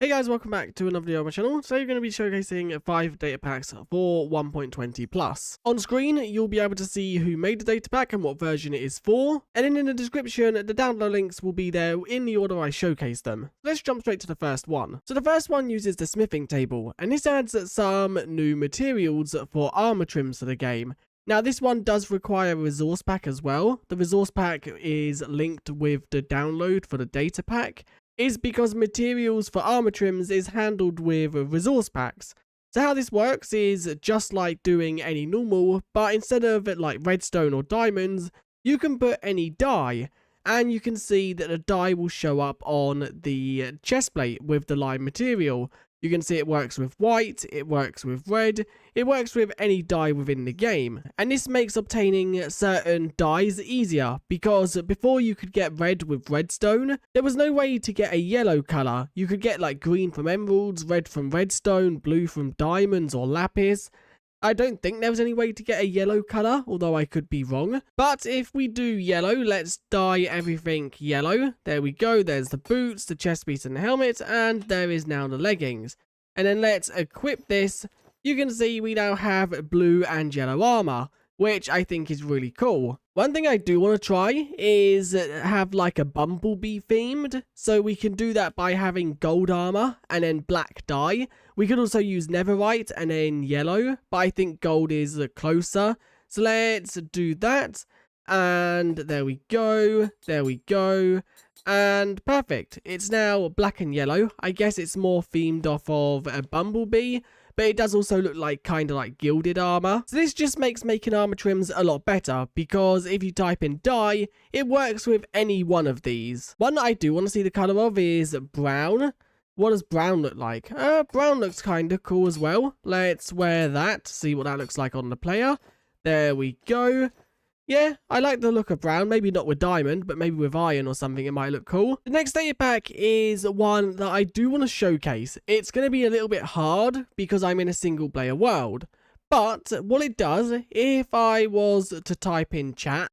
Hey guys, welcome back to another video on my channel. Today we're going to be showcasing 5 data packs for 1.20 plus. On screen, you'll be able to see who made the data pack and what version it is for. And then in the description, the download links will be there in the order I showcase them. Let's jump straight to the first one. So the first one uses the smithing table, and this adds some new materials for armor trims to the game. Now this one does require a resource pack as well. The resource pack is linked with the download for the data pack. Is because materials for armor trims is handled with resource packs. So how this works is just like doing any normal, but instead of like redstone or diamonds, you can put any dye, and you can see that the dye will show up on the chest plate with the lime material. You can see it works with white, it works with red, it works with any dye within the game. And this makes obtaining certain dyes easier, because before you could get red with redstone, there was no way to get a yellow colour. You could get like green from emeralds, red from redstone, blue from diamonds or lapis. I don't think there was any way to get a yellow colour, although I could be wrong. But if we do yellow, let's dye everything yellow. There we go, there's the boots, the chest piece and the helmet, and there is now the leggings. And then let's equip this. You can see we now have blue and yellow armour, which I think is really cool. One thing I do want to try is have like a bumblebee themed, so we can do that by having gold armor and then black dye. We could also use netherite and then yellow, but I think gold is closer. So let's do that. And there we go. There we go. And perfect. It's now black and yellow. I guess it's more themed off of a bumblebee, but it does also look like kind of like gilded armor. So this just makes making armor trims a lot better, because if you type in dye, it works with any one of these. One that I do want to see the color of is brown. What does brown look like? Brown looks kind of cool as well. Let's wear that, see what that looks like on the player. There we go. Yeah, I like the look of brown. Maybe not with diamond, but maybe with iron or something, it might look cool. The next data pack is one that I do want to showcase. It's going to be a little bit hard because I'm in a single player world. But what it does, if I was to type in chat,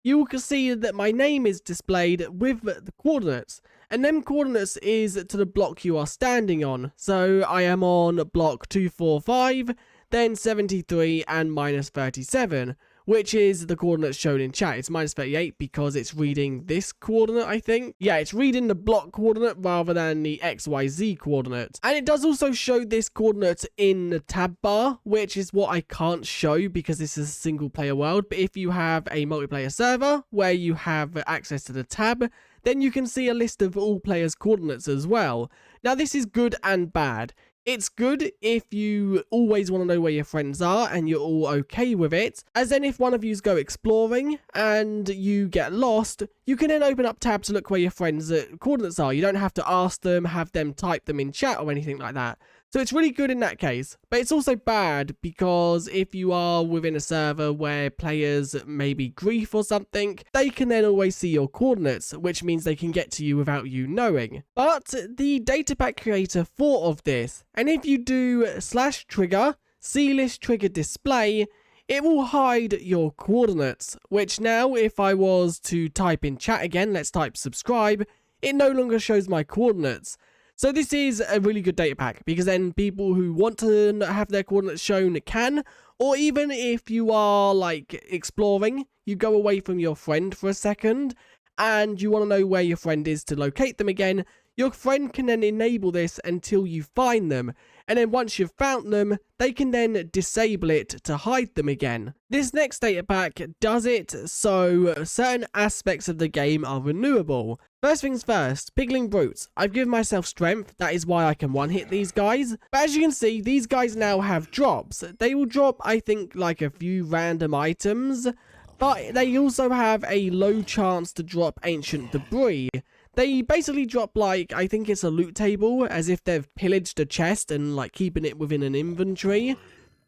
you can see that my name is displayed with the coordinates. And them coordinates is to the block you are standing on. So I am on block 245. Then 73 and minus 37, which is the coordinates shown in chat. It's minus 38 because it's reading this coordinate, I think. Yeah, it's reading the block coordinate rather than the XYZ coordinate. And it does also show this coordinate in the tab bar, which is what I can't show because this is a single player world. But if you have a multiplayer server where you have access to the tab, then you can see a list of all players' coordinates as well. Now, this is good and bad. It's good if you always want to know where your friends are and you're all okay with it, as then if one of yous go exploring and you get lost, you can then open up tab to look where your friends' coordinates are. You don't have to ask them, have them type them in chat or anything like that. So it's really good in that case, but it's also bad because if you are within a server where players maybe grief or something, they can then always see your coordinates, which means they can get to you without you knowing. But the data pack creator thought of this, and if you do /trigger, C-list trigger display, it will hide your coordinates, which now if I was to type in chat again, let's type subscribe, it no longer shows my coordinates. So this is a really good data pack, because then people who want to have their coordinates shown can, or even if you are like exploring, you go away from your friend for a second and you want to know where your friend is to locate them again, your friend can then enable this until you find them, and then once you've found them, they can then disable it to hide them again. This next data pack does it so certain aspects of the game are renewable. First things first, Piggling Brutes. I've given myself strength, that is why I can one-hit these guys. But as you can see, these guys now have drops. They will drop, I think, like a few random items, but they also have a low chance to drop ancient debris. They basically drop like, I think it's a loot table, as if they've pillaged a chest and like keeping it within an inventory.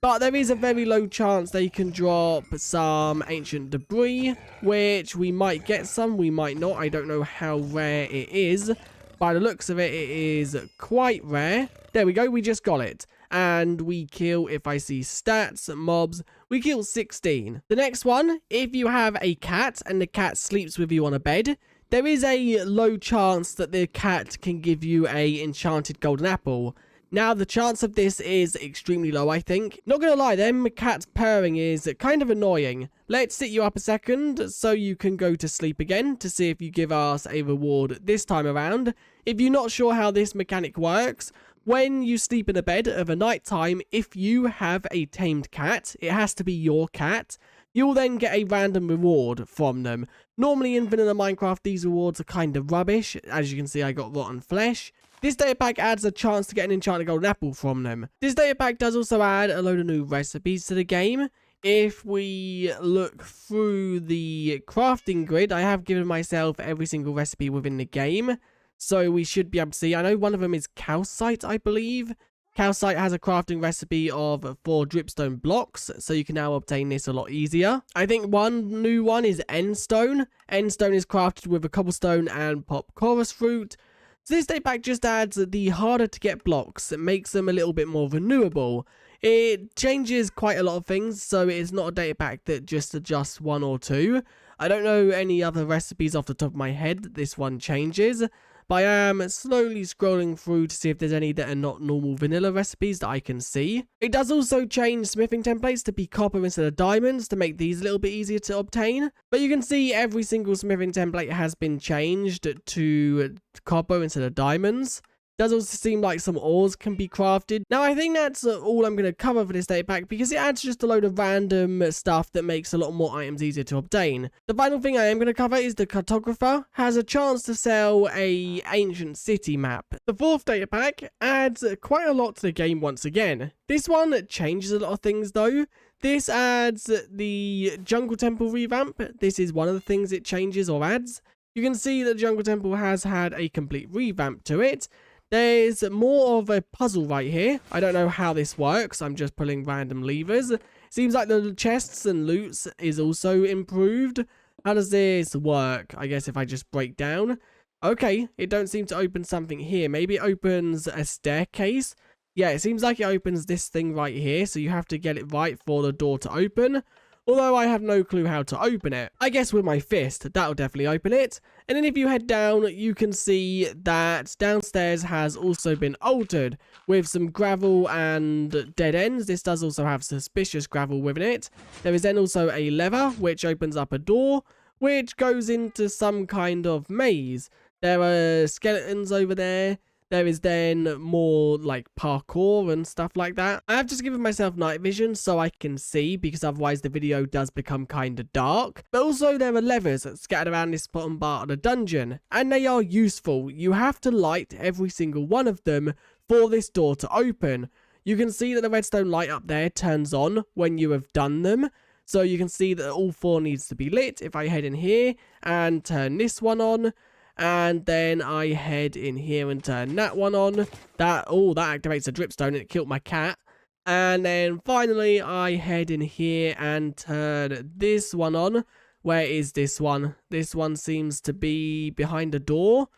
But there is a very low chance they can drop some ancient debris, which we might get some, we might not. I don't know how rare it is. By the looks of it, it is quite rare. There we go, we just got it. And we kill, if I see stats, mobs, we kill 16. The next one, if you have a cat and the cat sleeps with you on a bed, there is a low chance that the cat can give you a enchanted golden apple. Now, the chance of this is extremely low, I think. Not gonna lie, them cats purring is kind of annoying. Let's sit you up a second so you can go to sleep again to see if you give us a reward this time around. If you're not sure how this mechanic works, when you sleep in a bed of a night time, if you have a tamed cat, it has to be your cat, you'll then get a random reward from them. Normally in vanilla Minecraft, these rewards are kind of rubbish. As you can see, I got rotten flesh. This data pack adds a chance to get an enchanted golden apple from them. This data pack does also add a load of new recipes to the game. If we look through the crafting grid, I have given myself every single recipe within the game. So we should be able to see, I know one of them is calcite, I believe. Calcite has a crafting recipe of 4 dripstone blocks, so you can now obtain this a lot easier. I think one new one is endstone. Endstone is crafted with a cobblestone and pop chorus fruit. So this data pack just adds the harder to get blocks. It makes them a little bit more renewable. It changes quite a lot of things, so it's not a data pack that just adjusts 1 or 2. I don't know any other recipes off the top of my head that this one changes, but I am slowly scrolling through to see if there's any that are not normal vanilla recipes that I can see. It does also change smithing templates to be copper instead of diamonds to make these a little bit easier to obtain. But you can see every single smithing template has been changed to copper instead of diamonds. Does also seem like some ores can be crafted. Now, I think that's all I'm going to cover for this data pack because it adds just a load of random stuff that makes a lot more items easier to obtain. The final thing I am going to cover is the cartographer has a chance to sell a ancient city map. The 4th data pack adds quite a lot to the game once again. This one changes a lot of things though. This adds the jungle temple revamp. This is one of the things it changes or adds. You can see that the jungle temple has had a complete revamp to it. There's more of a puzzle right here. I don't know how this works. I'm just pulling random levers. Seems like the chests and loots is also improved. How does this work? I guess if I just break down. Okay, it don't seem to open something here. Maybe it opens a staircase. Yeah, it seems like it opens this thing right here. So you have to get it right for the door to open. Although I have no clue how to open it. I guess with my fist, that'll definitely open it. And then if you head down, you can see that downstairs has also been altered with some gravel and dead ends. This does also have suspicious gravel within it. There is then also a lever, which opens up a door, which goes into some kind of maze. There are skeletons over there. There is then more like parkour and stuff like that. I have just given myself night vision so I can see because otherwise the video does become kind of dark. But also there are levers scattered around this bottom part of the dungeon and they are useful. You have to light every single one of them for this door to open. You can see that the redstone light up there turns on when you have done them. So you can see that all 4 needs to be lit. If I head in here and turn this one on, and then I head in here and turn that one on. That activates a dripstone and it killed my cat. And then finally I head in here and turn this one on. Where is this one? This one seems to be behind a door.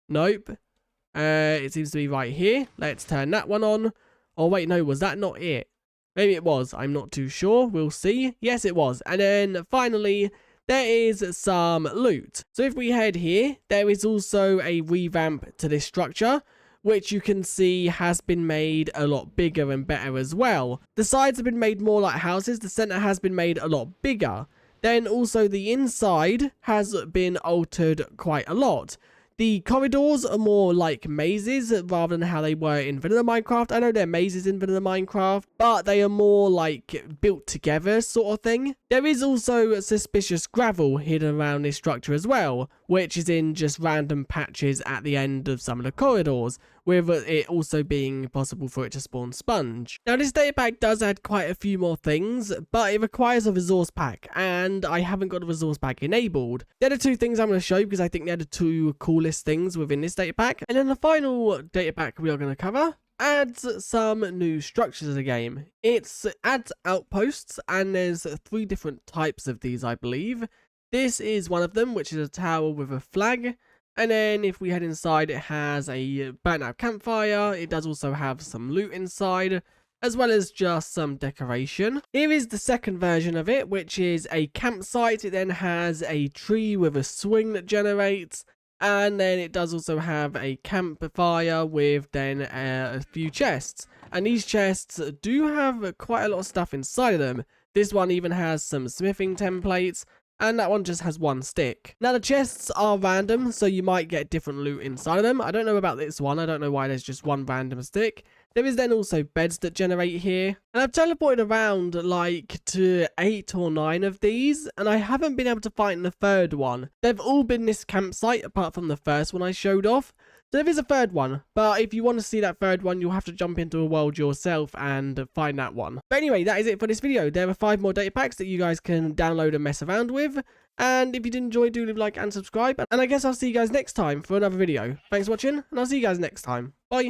Nope. It seems to be right here. Let's turn that one on. Oh wait, no, was that not it? Maybe it was. I'm not too sure. We'll see. Yes, it was. And then finally, there is some loot. So if we head here, there is also a revamp to this structure, which you can see has been made a lot bigger and better as well. The sides have been made more like houses. The center has been made a lot bigger. Then also the inside has been altered quite a lot. The corridors are more like mazes rather than how they were in vanilla Minecraft. I know they're mazes in vanilla Minecraft, but they are more like built together sort of thing. There is also suspicious gravel hidden around this structure as well, which is in just random patches at the end of some of the corridors, with it also being possible for it to spawn sponge. Now this data pack does add quite a few more things, but it requires a resource pack, and I haven't got a resource pack enabled. They're the 2 things I'm going to show because I think they're the 2 coolest things within this data pack. And then the final data pack we are going to cover adds some new structures to the game. It adds outposts, and there's 3 different types of these, I believe. This is one of them, which is a tower with a flag. And then if we head inside, it has a burnt out campfire. It does also have some loot inside, as well as just some decoration. Here is the second version of it, which is a campsite. It then has a tree with a swing that generates. And then it does also have a campfire with then a few chests. And these chests do have quite a lot of stuff inside of them. This one even has some smithing templates, and that one just has one stick. Now the chests are random, so you might get different loot inside of them. I don't know about this one. I don't know why there's just one random stick. There is then also beds that generate here. And I've teleported around like to 8 or 9 of these, and I haven't been able to find the third one. They've all been this campsite apart from the first one I showed off. So there is a third one, but if you want to see that third one, you'll have to jump into a world yourself and find that one. But anyway, that is it for this video. There are 5 more data packs that you guys can download and mess around with. And if you did enjoy, do leave a like and subscribe. And I guess I'll see you guys next time for another video. Thanks for watching, and I'll see you guys next time. Bye.